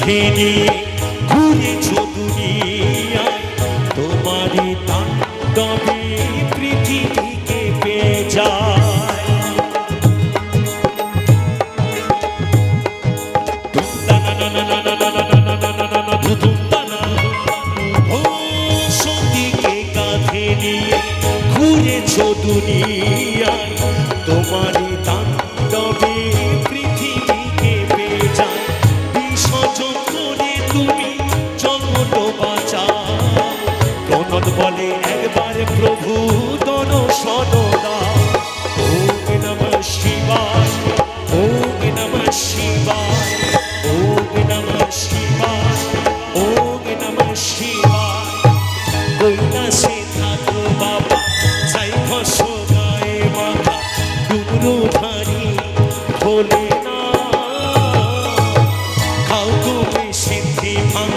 কাঁধে নিয়ে ঘুরেছ দুনিয়ায়, তোমারই তাণ্ডবে পৃথিবীকে পেয়ে যায়। সতীকে কাঁধে নিয়ে ঘুরেছ দুনিয়ায়, তোমারই তাণ্ডবে পৃথিবীকে পেয়ে যায়। বিসর্জন করে তুমি জগৎ বাঁচাও, প্রণত বলে একবার প্রভু দর্শন দাও। ওম নমঃ শিবায়, ওম নমঃ শিবায়, ওম নমঃ শিবায়, ওম নমঃ শিবায়। কৈলাসে থাকো বাবা, যাই খসো গায়ে মাথা, ডুমরুধারী ভোলে না। খাও তুমি সিদ্ধি ভাঙ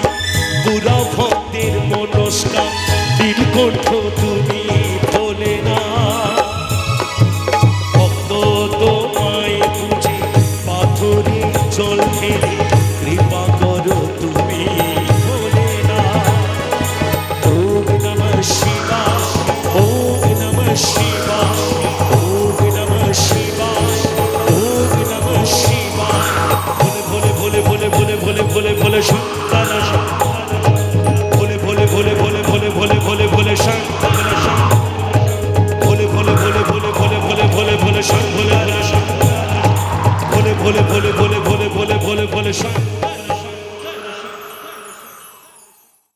পুরা ভক্তের মনস্কাম, নীলকণ্ঠ তুমি ভোলে না। ভক্ত তোমায় বুঝে পাথরে জল ঢেলে কৃপা করো তুমি ভোলে না। ওম নমঃ শিবায়, ওম নমঃ শিবায়,